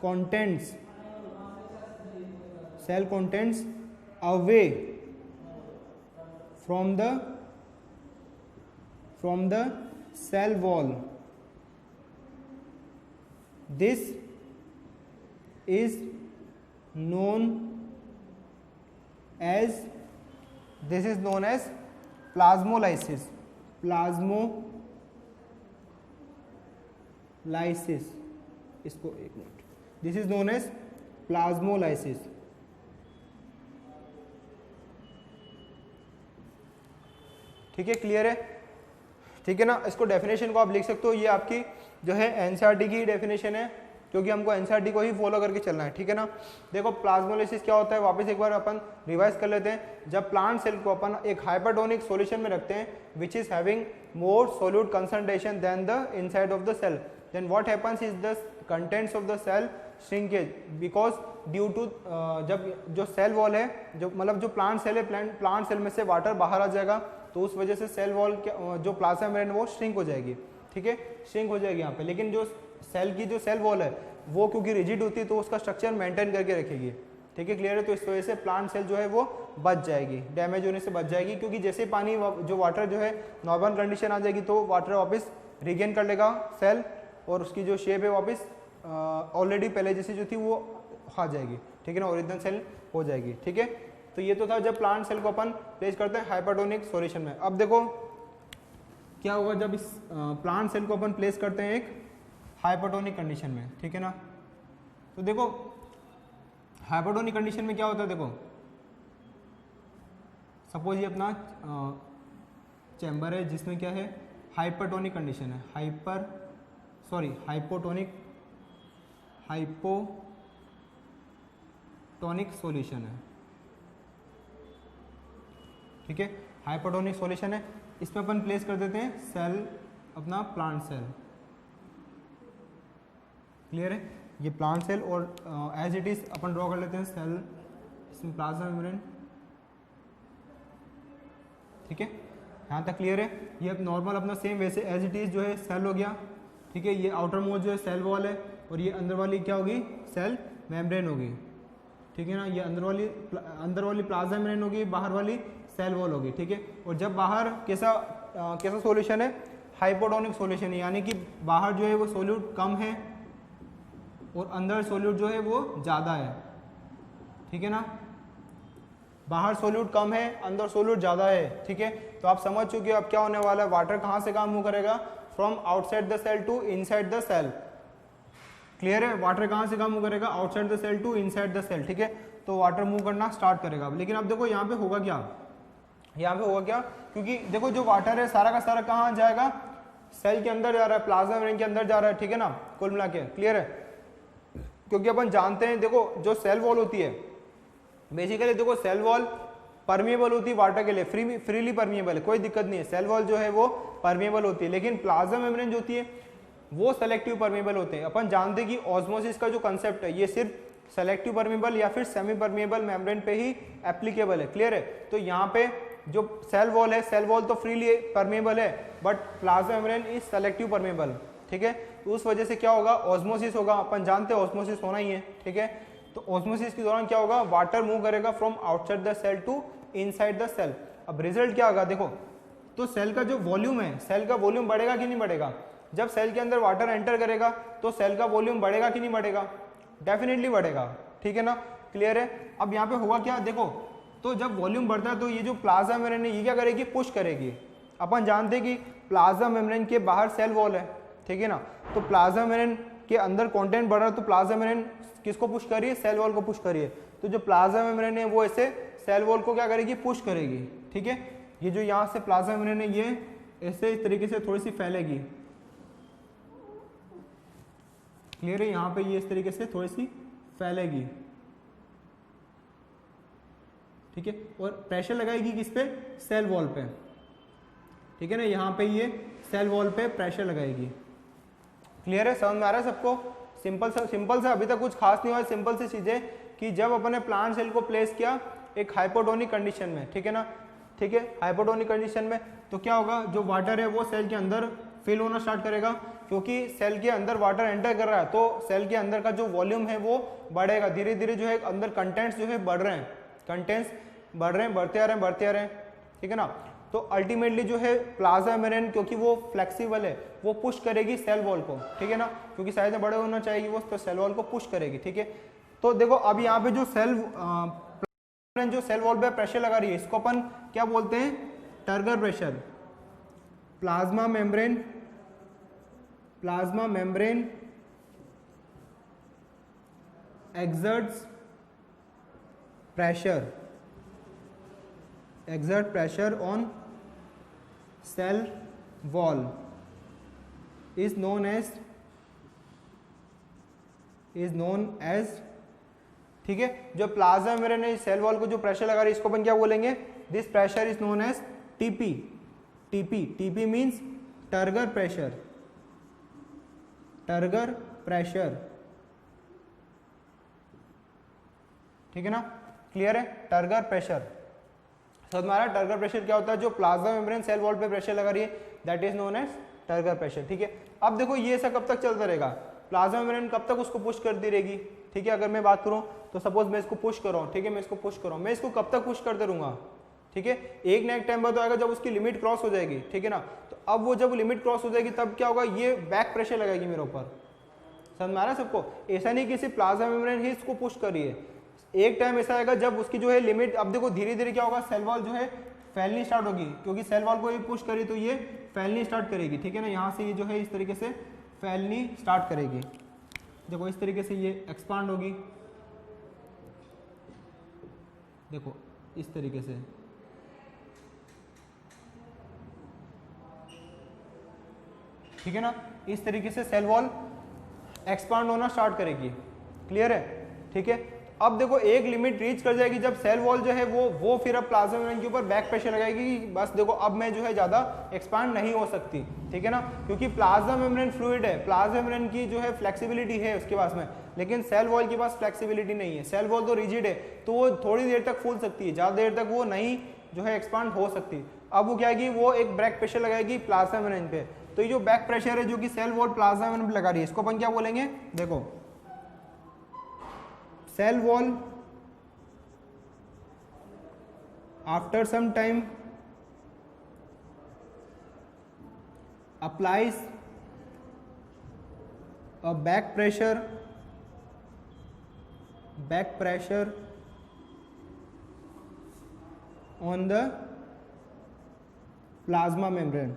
contents away from the cell wall. This is known as plasmolysis. इसको एक मिनट, this is known as plasmolysis. ठीक है, clear है? ठीक है ना। इसको डेफिनेशन को आप लिख सकते हो, ये आपकी जो है एनसीईआरटी की डेफिनेशन है, क्योंकि हमको एनसीईआरटी को ही फॉलो करके चलना है। ठीक है ना। देखो प्लाज्मोलाइसिस क्या होता है, वापस एक बार अपन रिवाइज कर लेते हैं। जब प्लांट सेल को अपन एक हाइपरटोनिक सॉल्यूशन में रखते हैं which is having more solute concentration than the inside of the cell, then what happens is the contents of the cell shrinkage, because due to जब जो सेल वॉल है, जो मतलब जो प्लांट सेल है, प्लांट सेल में से water बाहर आ जाएगा, तो उस वजह से सेल वॉल जो प्लाज्मा मेम्ब्रेन वो श्रिंक हो जाएगी। ठीक है, श्रिंक हो जाएगी यहाँ पे। लेकिन जो सेल की जो सेल वॉल है वो क्योंकि रिजिड होती है तो उसका स्ट्रक्चर मेंटेन करके रखेगी। ठीक है, क्लियर है? तो इस वजह से प्लांट सेल जो है वो बच जाएगी, डैमेज होने से बच जाएगी, क्योंकि जैसे पानी जो वाटर जो है नॉर्मल कंडीशन आ जाएगी तो वाटर वापस रिगेन कर लेगा सेल, और उसकी जो शेप है वापस ऑलरेडी पहले जैसी जो थी वो आ जाएगी। ठीक है ना, ओरिजिनल सेल हो जाएगी। ठीक है, तो ये तो था जब प्लांट सेल को अपन प्लेस करते हैं हाइपरटोनिक सॉल्यूशन में। अब देखो क्या होगा जब इस प्लांट सेल को अपन प्लेस करते हैं एक हाइपरटोनिक कंडीशन में। ठीक है ना, तो देखो हाइपरटोनिक कंडीशन में क्या होता है, देखो सपोज ये अपना चैम्बर है जिसमें क्या है हाइपरटोनिक कंडीशन है, हाइपोटोनिक सॉल्यूशन है। ठीक है, हाइपोटोनिक सॉल्यूशन है, इसमें अपन प्लेस कर देते हैं सेल, अपना प्लांट सेल। क्लियर है? ये प्लांट सेल और एज इट इज अपन ड्रॉ कर लेते हैं सेल, इसमें प्लाज्मा मेम्ब्रेन। ठीक है, यहाँ तक क्लियर है? ये अब नॉर्मल अपना सेम वैसे एज इट इज जो है सेल हो गया। ठीक है, ये आउटर मोस्ट जो है सेल वॉल है, और ये अंदर वाली क्या होगी, सेल मेम्ब्रेन होगी। ठीक है ना, ये अंदर वाली प्लाज्मा मेम्ब्रेन होगी, बाहर वाली सेल वॉल होगी। ठीक है, और जब बाहर कैसा सॉल्यूशन है, हाइपोटोनिक सॉल्यूशन है, यानी कि बाहर जो है वो सोल्यूट कम है और अंदर सोल्यूट जो है वो ज़्यादा है। ठीक है ना, बाहर सोल्यूट कम है, अंदर सोल्यूट ज़्यादा है। ठीक है, तो आप समझ चुके हो अब क्या होने वाला है, वाटर कहाँ से कहाँ मूव करेगा, from outside the cell to inside the cell. Clear है? वाटर कहाँ से कहाँ मूव करेगा, outside the cell to inside the cell. ठीक है, तो वाटर मूव करना स्टार्ट करेगा। लेकिन अब देखो यहाँ पे होगा क्या, क्योंकि देखो जो वाटर है सारा का सारा कहाँ जाएगा, सेल के अंदर जा रहा है, प्लाज्मा मेम्ब्रेन के अंदर जा रहा है। ठीक है ना, कुल मिला के। क्लियर है? क्योंकि अपन जानते हैं देखो जो सेल वॉल होती है बेसिकली, देखो सेल वॉल परमिएबल होती है वाटर के लिए, फ्रीली परमिएबल है, कोई दिक्कत नहीं है। सेल वॉल जो है वो परमिएबल होती है, लेकिन प्लाज्मा मेम्ब्रेन जो होती है वो सेलेक्टिव परमिएबल होते हैं। अपन जानते हैं कि ऑस्मोसिस का जो कंसेप्ट है ये सिर्फ सेलेक्टिव परमिएबल या फिर सेमी परमिएबल मेम्ब्रेन पे ही एप्लीकेबल है। क्लियर है? तो यहाँ पे जो सेल वॉल है, सेल वॉल तो फ्रीली परमिएबल है, but plasma membrane is selective permeable. ठीक है, तो उस वजह से क्या होगा, ऑस्मोसिस होगा। अपन जानते हैं ऑस्मोसिस होना ही है। ठीक है, तो ऑस्मोसिस के दौरान क्या होगा, वाटर मूव करेगा from outside the cell to inside the cell. अब रिजल्ट क्या होगा, देखो तो सेल का जो वॉल्यूम है, सेल का वॉल्यूम बढ़ेगा कि नहीं बढ़ेगा, जब सेल के अंदर वाटर एंटर करेगा तो सेल का वॉल्यूम बढ़ेगा कि नहीं बढ़ेगा, डेफिनेटली बढ़ेगा। ठीक है ना, क्लियर है? अब यहाँ पे होगा क्या, देखो तो जब वॉल्यूम बढ़ता है तो ये जो प्लाज्मा मेम्ब्रेन है ये क्या करेगी, पुश करेगी। अपन जानते हैं कि प्लाज्मा मेम्ब्रेन के बाहर सेल वॉल है। ठीक है ना, तो प्लाज्मा मेम्ब्रेन के अंदर कंटेंट बढ़ रहा है तो प्लाज्मा मेम्ब्रेन किसको पुश कर रही है, सेल वॉल को पुश कर रही है। तो जो प्लाज्मा मेम्ब्रेन है वो ऐसे सेल वॉल को क्या करेगी, पुश करेगी। ठीक है, ये जो यहाँ से प्लाज्मा मेम्ब्रेन है ये ऐसे इस तरीके से थोड़ी सी फैलेगी। क्लियर है? यहाँ पे ये इस तरीके से थोड़ी सी फैलेगी। ठीक है, और प्रेशर लगाएगी किस पे, सेल वॉल पे। ठीक है ना, यहाँ पे ये सेल वॉल पे प्रेशर लगाएगी। क्लियर है? समझ में आ रहा है सबको? सिंपल सा अभी तक कुछ खास नहीं हुआ, सिंपल सी चीजें कि जब अपने प्लांट सेल को प्लेस किया एक हाइपोटोनिक कंडीशन में, ठीक है ना, ठीक है, हाइपोटोनिक कंडीशन में, तो क्या होगा, जो वाटर है वो सेल के अंदर फिल होना स्टार्ट करेगा, क्योंकि सेल के अंदर वाटर एंटर कर रहा है तो सेल के अंदर का जो वॉल्यूम है वो बढ़ेगा, धीरे धीरे जो है अंदर कंटेंट्स जो है बढ़ रहे हैं, कंटेंट्स बढ़ रहे हैं, बढ़ते आ रहे हैं, ठीक है ना। तो अल्टीमेटली जो है प्लाज्मा मेम्ब्रेन क्योंकि वो फ्लेक्सिबल है वो पुश करेगी सेल वॉल को, ठीक है ना, क्योंकि साइज में बड़े होना चाहिए वो, तो सेल वॉल को पुश करेगी, ठीक है। तो देखो अब यहाँ पे जो सेल वॉल पे प्रेशर लगा रही है इसको अपन क्या बोलते हैं, turgor pressure. Plasma membrane exerts pressure on cell wall is known as ठीक है, जो प्लाज्मा मेम्ब्रेन है सेल वॉल को जो प्रेशर लगा रही है इसको अपन क्या बोलेंगे, this pressure is known as TP. TP means turgor pressure, ठीक है ना, क्लियर है, टर्गर प्रेशर। तो हमारा टर्गर प्रेशर क्या होता है, जो प्लाज्मा मेम्ब्रेन सेल वॉल पे प्रेशर लगा रही है that is known as turgor pressure, ठीक है। अब देखो ये सब कब तक चलता रहेगा, प्लाज्मा मेम्ब्रेन कब तक उसको पुश करती रहेगी, ठीक है। अगर मैं बात करूं तो सपोज मैं इसको पुश कर रहा हूं, ठीक है, मैं इसको पुश कर रहा हूं, मैं इसको कब तक पुश करते रहूंगा, ठीक है, एक ना एक टाइम पर तो आएगा जब उसकी लिमिट क्रॉस हो जाएगी, ठीक है ना। तो अब वो जब लिमिट क्रॉस हो जाएगी तब क्या होगा, ये बैक प्रेशर लगाएगी मेरे ऊपर, समझ में आ रहा है सबको। ऐसा नहीं कि सिर्फ प्लाज्मा मेम्ब्रेन ही इसको पुश कर रही है, एक टाइम ऐसा आएगा जब उसकी जो है लिमिट, अब देखो धीरे धीरे क्या होगा, सेल वॉल जो है फैलनी स्टार्ट होगी, क्योंकि सेल वॉल को ये पुश करी तो ये फैलनी स्टार्ट करेगी, ठीक है ना। यहाँ से ये जो है इस तरीके से फैलनी स्टार्ट करेगी, देखो इस तरीके से ये एक्सपांड होगी, देखो इस तरीके से, ठीक है ना, इस तरीके से सेल वॉल एक्सपांड होना स्टार्ट करेगी, क्लियर है, ठीक है। अब देखो एक लिमिट रीच कर जाएगी जब सेल वॉल जो है वो फिर अब प्लाज्मा मेम्ब्रेन के ऊपर बैक प्रेशर लगाएगी कि बस देखो अब मैं जो है ज्यादा एक्सपांड नहीं हो सकती, ठीक है ना, क्योंकि प्लाज्मा मेम्ब्रेन फ्लूइड है, प्लाज्मा मेम्ब्रेन की जो है फ्लेक्सिबिलिटी है उसके पास में, लेकिन सेल वॉल के पास फ्लेक्सिबिलिटी नहीं है। सेल वॉल तो रिजिड है तो वो थोड़ी देर तक फूल सकती है, ज्यादा देर तक वो नहीं जो है एक्सपांड हो सकती। अब वो क्या है, वो एक बैक प्रेशर लगाएगी प्लाज्मा मेम्ब्रेन पे, तो ये जो बैक प्रेशर है जो कि सेल वॉल प्लाज्मा मेम्ब्रेन पे लगा रही है इसको अपन क्या बोलेंगे, देखो cell wall after some time applies a back pressure on the plasma membrane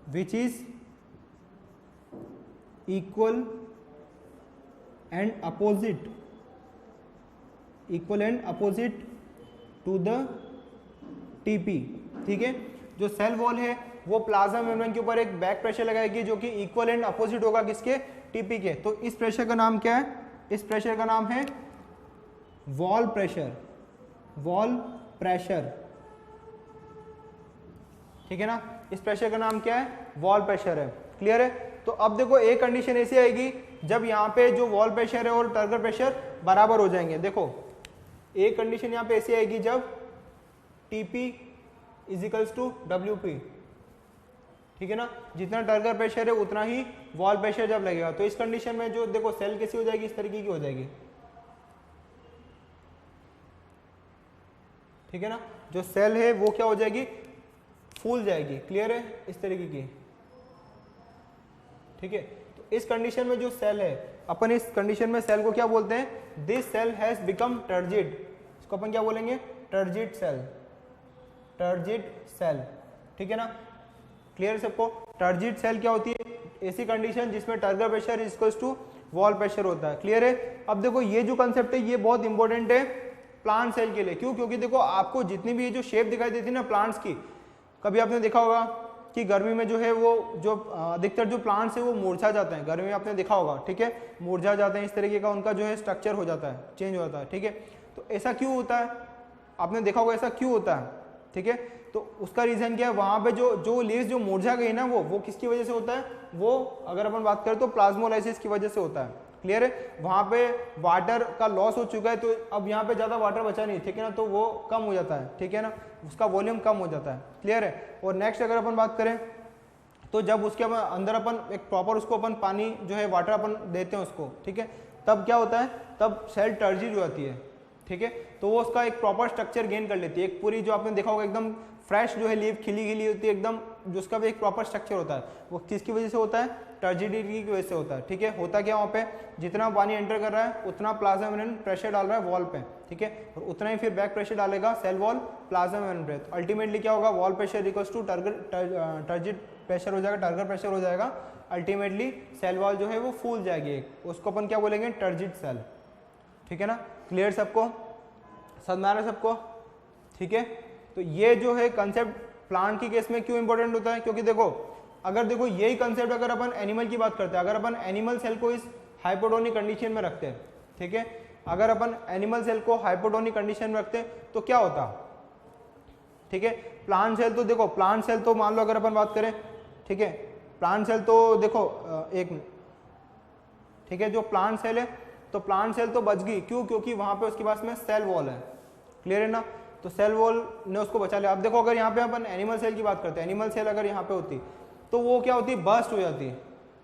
which is equal and opposite to the TP, ठीक है। जो सेल वॉल है वो प्लाज्मा मेम्ब्रेन के ऊपर एक बैक प्रेशर लगाएगी जो कि इक्वल एंड अपोजिट होगा किसके, टीपी के। तो इस प्रेशर का नाम क्या है, इस प्रेशर का नाम है वॉल प्रेशर, ठीक है ना। इस प्रेशर का नाम क्या है, वॉल प्रेशर है, क्लियर है। तो अब देखो एक कंडीशन ऐसी आएगी जब यहाँ पे जो वॉल प्रेशर है और टर्गर प्रेशर बराबर हो जाएंगे। देखो एक कंडीशन यहाँ पे ऐसी आएगी जब TP इजिकल्स टू WP, ठीक है ना, जितना टर्गर प्रेशर है उतना ही वॉल प्रेशर जब लगेगा। तो इस कंडीशन में जो देखो सेल कैसी हो जाएगी, इस तरीके की हो जाएगी, ठीक है ना। जो सेल है वो क्या हो जाएगी, फूल जाएगी, क्लियर है, इस तरीके की, ठीक है। तो इस कंडीशन में जो सेल है, अपन इस कंडीशन में सेल को क्या बोलते हैं, this cell has become turgid, इसको अपन क्या बोलेंगे, टर्जिड सेल, ठीक है ना, क्लियर सबको। टर्जिड सेल क्या होती है, ऐसी कंडीशन जिसमें turgor pressure is equals to wall pressure होता है, क्लियर है। अब देखो ये जो कंसेप्ट है ये बहुत इंपॉर्टेंट है प्लांट सेल के लिए, क्यों, क्योंकि देखो आपको जितनी भी ये जो शेप दिखाई देती है ना प्लांट्स की, कभी आपने देखा होगा कि गर्मी में जो है वो जो अधिकतर जो प्लांट्स है वो मुरझा जाते हैं, गर्मी में आपने देखा होगा, ठीक है, मुरझा जाते हैं, इस तरीके का उनका जो है स्ट्रक्चर हो जाता है, चेंज हो जाता है, ठीक है। तो ऐसा क्यों होता है, आपने देखा होगा ऐसा क्यों होता है, ठीक है। तो उसका रीजन क्या है, वहां पे जो लीव्स जो मुरझा गई ना वो किसकी वजह से होता है, वो अगर अपन बात करें तो प्लाज्मोलाइसिस की वजह से होता है। क्लियर है, वहां पे वाटर का लॉस हो चुका है, तो अब यहाँ पे ज्यादा वाटर बचा नहीं, ठीक है ना, तो वो कम हो जाता है, ठीक है ना, उसका वॉल्यूम कम हो जाता है। क्लियर है। और नेक्स्ट अगर अपन बात करें तो जब उसके अंदर अपन एक प्रॉपर उसको अपन पानी जो है वाटर अपन देते हैं उसको, ठीक है, तब क्या होता है, तब सेल टर्जिड हो जाती है, ठीक है, तो वो उसका एक प्रॉपर स्ट्रक्चर गेन कर लेती है, एक पूरी जो आपने देखा होगा एकदम फ्रेश जो है लीफ खिली खिली होती है एकदम, जो उसका भी एक प्रॉपर स्ट्रक्चर होता है, वो किसकी वजह से होता है, टर्जिडिटी की वजह से होता है। ठीक है, होता क्या वहाँ पे, जितना पानी एंटर कर रहा है उतना प्लाज्मा मेम्ब्रेन प्रेशर डाल रहा है वॉल पे, ठीक है, और उतना ही फिर बैक प्रेशर डालेगा cell wall plasma membrane. Ultimately क्या होगा, wall pressure equals to turgid pressure हो जाएगा, टर्गर प्रेशर हो जाएगा, अल्टीमेटली सेल वॉल जो है वो फूल जाएगी, उसको अपन क्या बोलेंगे, टर्जिड सेल। ठीक है ना, क्लियर सबको, समझ में आ रहा है सबको, ठीक है। तो ये जो है कंसेप्ट प्लांट की केस में क्यों इंपॉर्टेंट होता है, क्योंकि देखो अगर देखो यही कंसेप्ट अगर अपन एनिमल की बात करते हैं, अगर अपन एनिमल सेल को इस हाइपोटोनिक कंडीशन में रखते हैं, ठीक है, अगर अपन एनिमल सेल को हाइपोटोनिक कंडीशन में रखते हैं तो क्या होता, ठीक है। प्लांट सेल तो देखो, प्लांट सेल तो मान लो अगर अपन बात करें, ठीक है, प्लांट सेल तो देखो एक मिनट, ठीक है, जो प्लांट सेल है तो प्लांट सेल तो बच गई, क्यों, क्योंकि वहां पे उसके पास में सेल वॉल है, क्लियर है ना, तो सेल वॉल ने उसको बचा लिया। अब देखो अगर यहाँ पे अपन एनिमल सेल की बात करते हैं, एनिमल सेल अगर यहाँ पे होती तो वो क्या होती, बर्स्ट हो जाती है,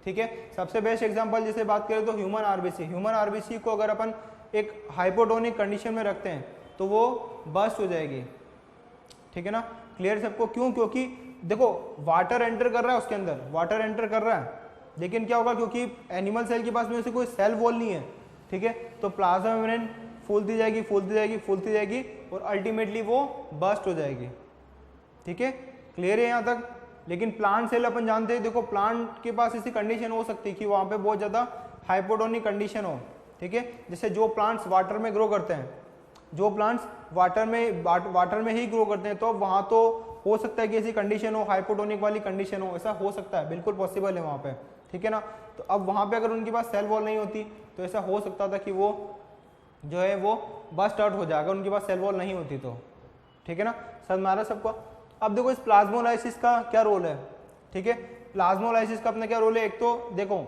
ठीक है। सबसे बेस्ट एग्जांपल जैसे बात करें तो ह्यूमन आरबीसी, ह्यूमन आरबीसी को अगर अपन एक हाइपोटोनिक कंडीशन में रखते हैं तो वो बर्स्ट हो जाएगी, ठीक है ना, क्लियर सबको, क्यों, क्योंकि देखो वाटर एंटर कर रहा है उसके अंदर, वाटर एंटर कर रहा है, लेकिन क्या होगा, क्योंकि एनिमल सेल के पास में से कोई सेल वॉल नहीं है, ठीक है, तो प्लाज्मा मेम्ब्रेन फूलती जाएगी, फूलती जाएगी, फूलती जाएगी और अल्टीमेटली वो बर्स्ट हो जाएगी, ठीक है, क्लियर है यहाँ तक। लेकिन प्लांट सेल अपन जानते हैं, देखो प्लांट के पास ऐसी कंडीशन हो सकती है कि वहाँ पे बहुत ज़्यादा हाइपोटोनिक कंडीशन हो, ठीक है, जैसे जो प्लांट्स वाटर में ग्रो करते हैं, जो प्लांट्स वाटर में ही ग्रो करते हैं, तो वहाँ तो हो सकता है कि ऐसी कंडीशन हो, हाइपोटोनिक वाली कंडीशन हो, ऐसा हो सकता है, बिल्कुल पॉसिबल है वहाँ पे, ठीक है ना। तो अब वहाँ पे अगर उनके पास सेल वॉल नहीं होती तो ऐसा हो सकता था कि वो जो है वो बस्ट आउट हो जाएगा, उनके पास सेल वॉल नहीं होती तो, ठीक है ना, समझ में आ रहा है सबको। अब देखो इस प्लाज्मोलाइसिस का क्या रोल है, ठीक है, प्लाज्मोलाइसिस का अपना क्या रोल है, एक तो देखो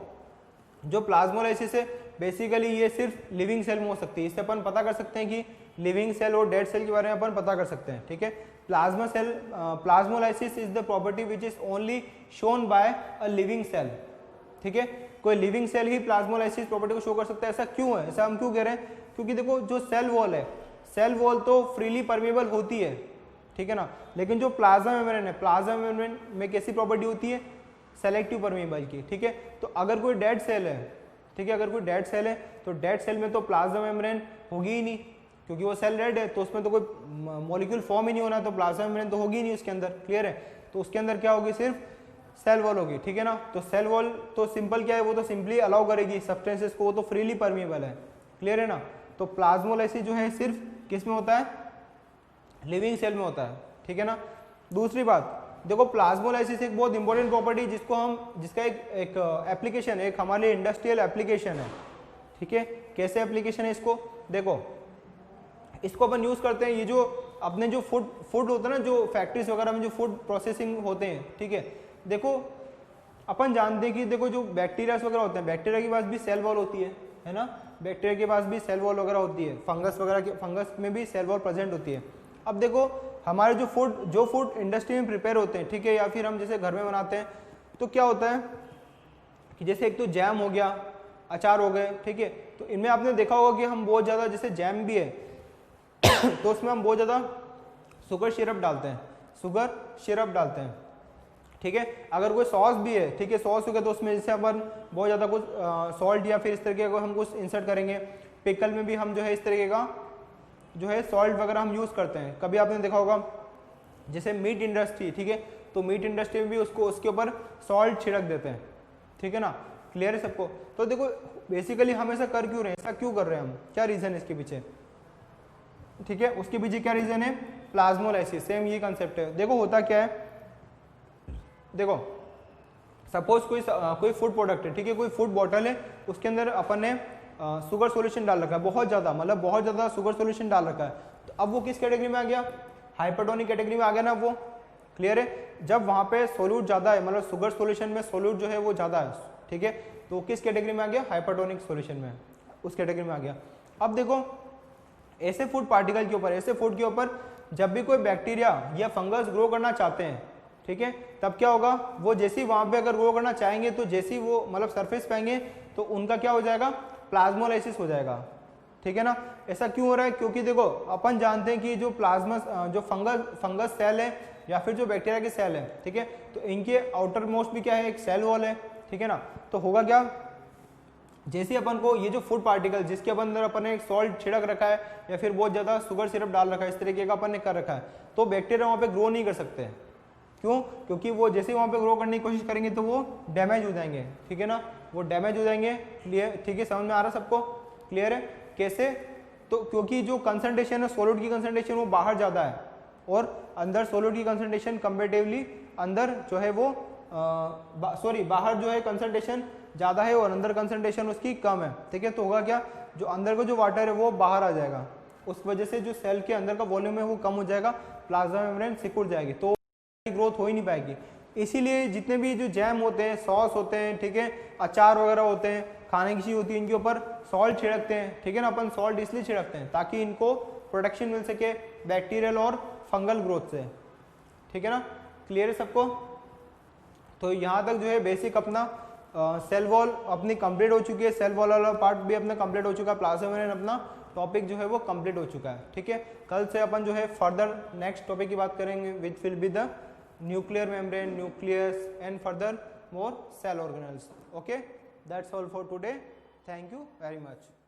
जो प्लाज्मोलाइसिस है बेसिकली ये सिर्फ लिविंग सेल में हो सकती है, इससे अपन पता कर सकते हैं कि लिविंग सेल और डेड सेल के बारे में अपन पता कर सकते हैं, ठीक है। Plasma cell plasmolysis is the property which is only shown by a living cell, ठीक है, कोई लिविंग सेल ही प्लाज्मोलाइसिस प्रॉपर्टी को शो कर सकता है। ऐसा क्यों है, ऐसा हम क्यों कह रहे हैं, क्योंकि देखो जो सेल वॉल है, सेल वॉल तो फ्रीली परमेबल होती है, ठीक है ना, लेकिन जो प्लाज्मा मेम्ब्रेन है, प्लाज्मा मेम्ब्रेन में कैसी प्रॉपर्टी होती है, सेलेक्टिव परमेबल की, ठीक है। तो अगर कोई डेड सेल है, ठीक है, अगर कोई डेड सेल है तो डेड सेल में तो प्लाज्मा मेम्ब्रेन होगी ही नहीं, क्योंकि वो सेल डेड है, तो उसमें तो कोई मॉलिक्यूल फॉर्म ही नहीं होना, तो प्लाज्मा मेम्ब्रेन तो होगी ही नहीं उसके अंदर, क्लियर है। तो उसके अंदर क्या होगी, सिर्फ सेल वॉल होगी, ठीक है ना। तो सेल वॉल तो सिंपल क्या है, वो तो सिंपली अलाउ करेगी सब्सटेंसेस को, वो तो फ्रीली परमेबल है, क्लियर है ना। तो प्लाज्मोलाइसिस जो है सिर्फ किस में होता है, लिविंग सेल में होता है, ठीक है ना। दूसरी बात देखो, प्लाज्मोलाइसिस एक बहुत इंपॉर्टेंट प्रॉपर्टी जिसका एक एप्लीकेशन है, एक हमारे लिए इंडस्ट्रियल एप्लीकेशन है, ठीक है। कैसे एप्लीकेशन है इसको, देखो इसको अपन यूज करते हैं, ये जो अपने जो फूड होता है ना, जो फैक्ट्रीज वगैरह में जो फूड प्रोसेसिंग होते हैं, ठीक है, देखो अपन जानते हैं कि देखो जो बैक्टीरिया वगैरह होते हैं, बैक्टीरिया के पास भी सेल वॉल होती है ना, बैक्टीरिया के पास भी सेल वॉल वगैरह होती है, फंगस में भी सेल वॉल प्रेजेंट होती है। अब देखो हमारे जो फूड इंडस्ट्री में प्रिपेयर होते हैं, ठीक है, या फिर हम जैसे घर में बनाते हैं, तो क्या होता है कि जैसे एक तो जैम हो गया, अचार हो गए, ठीक है, तो इनमें आपने देखा होगा कि हम बहुत ज़्यादा, जैसे जैम भी है तो उसमें हम बहुत ज़्यादा शुगर सिरप डालते हैं, ठीक है। अगर कोई सॉस भी है, ठीक है, सॉस हो गया तो उसमें जैसे अपन बहुत ज़्यादा कुछ सॉल्ट या फिर इस तरीके का हम कुछ इंसर्ट करेंगे। पिकल में भी हम जो है इस तरीके का जो है सॉल्ट वगैरह हम यूज़ करते हैं। कभी आपने देखा होगा जैसे मीट इंडस्ट्री, ठीक है, तो मीट इंडस्ट्री में भी उसके ऊपर सॉल्ट छिड़क देते हैं, ठीक है ना, क्लियर है सबको। तो देखो बेसिकली हम ऐसा कर क्यों रहे हैं, ऐसा क्यों कर रहे हैं हम, क्या रीज़न है इसके पीछे, ठीक है, उसके पीछे क्या रीज़न है, प्लाज्मोलाइसिस, सेम ये कंसेप्ट है। देखो होता क्या है, देखो सपोज कोई फूड प्रोडक्ट है, ठीक है, कोई फूड बॉटल है, उसके अंदर अपन ने शुगर सॉल्यूशन डाल रखा है, बहुत ज़्यादा शुगर सॉल्यूशन डाल रखा है, तो अब वो किस कैटेगरी में आ गया, हाइपरटोनिक कैटेगरी में आ गया ना वो, क्लियर है? जब वहां पे सोल्यूट ज्यादा है, मतलब शुगर सॉल्यूशन में सोल्यूट जो है वो ज्यादा है, ठीक है, तो किस कैटेगरी में आ गया? हाइपरटोनिक सॉल्यूशन में, उस कैटेगरी में आ गया। अब देखो ऐसे फूड पार्टिकल के ऊपर, ऐसे फूड के ऊपर जब भी कोई बैक्टीरिया या फंगस ग्रो करना चाहते हैं, ठीक है, तब क्या होगा, वो जैसे ही वहां पे अगर ग्रो करना चाहेंगे तो जैसे ही वो मतलब सरफेस पाएंगे तो उनका क्या हो जाएगा? प्लाज्मोलाइसिस हो जाएगा, ठीक है ना। ऐसा क्यों हो रहा है? क्योंकि देखो अपन जानते हैं कि जो प्लाज्मा जो फंगस सेल है या फिर जो बैक्टीरिया की सेल है, ठीक है, तो इनके आउटर मोस्ट भी क्या है? एक सेल वॉल है, ठीक है ना। तो होगा क्या, जैसे अपन को ये जो फूड पार्टिकल जिसके अंदर अपन ने एक सॉल्ट छिड़क रखा है या फिर बहुत ज्यादा शुगर सिरप डाल रखा है, इस तरीके का अपन ने कर रखा है, तो बैक्टीरिया वहां पे ग्रो नहीं कर सकते। क्यों? क्योंकि वो जैसे ही वहां पे ग्रो करने की कोशिश करेंगे तो वो डैमेज हो जाएंगे, ठीक है ना, वो डैमेज हो जाएंगे। क्लियर? ठीक है, समझ में आ रहा सबको? क्लियर है? कैसे? तो क्योंकि जो कंसंट्रेशन है सॉलिड की कंसंट्रेशन वो बाहर ज्यादा है और अंदर सॉलिड की कंसंट्रेशन कंपेरेटिवली अंदर जो है वो बाहर जो है कंसंट्रेशन ज्यादा है और अंदर कंसंट्रेशन उसकी कम है, ठीक है। तो होगा क्या, जो अंदर का जो वाटर है वो बाहर आ जाएगा, उस वजह से जो सेल के अंदर का वॉल्यूम है वो कम हो जाएगा, प्लाज्मा मेम्ब्रेन सिकुड़ जाएगी, तो ग्रोथ हो ही नहीं पाएगी। इसीलिए जितने भी जो जैम होते हैं, सॉस होते हैं, ठीक है, अचार वगैरह होते हैं, खाने की चीज होती है, इनके ऊपर सॉल्ट छिड़कते हैं, ठीक है ना। अपन सॉल्ट इसलिए छिड़कते हैं ताकि इनको प्रोटेक्शन मिल सके बैक्टीरियल और फंगल ग्रोथ से, ठीक है ना। क्लियर है सबको? तो यहाँ तक जो है बेसिक अपना सेल वॉल अपनी कंप्लीट हो चुकी है, सेल वॉल वाला पार्ट भी अपना कंप्लीट हो चुका है, प्लाज्मा मेम्ब्रेन अपना टॉपिक जो है वो कंप्लीट हो चुका है, ठीक है। कल से अपन जो है फर्दर नेक्स्ट टॉपिक की बात करेंगे which will be the nuclear membrane, nucleus and further more cell organelles. Okay, that's all for today. Thank you very much.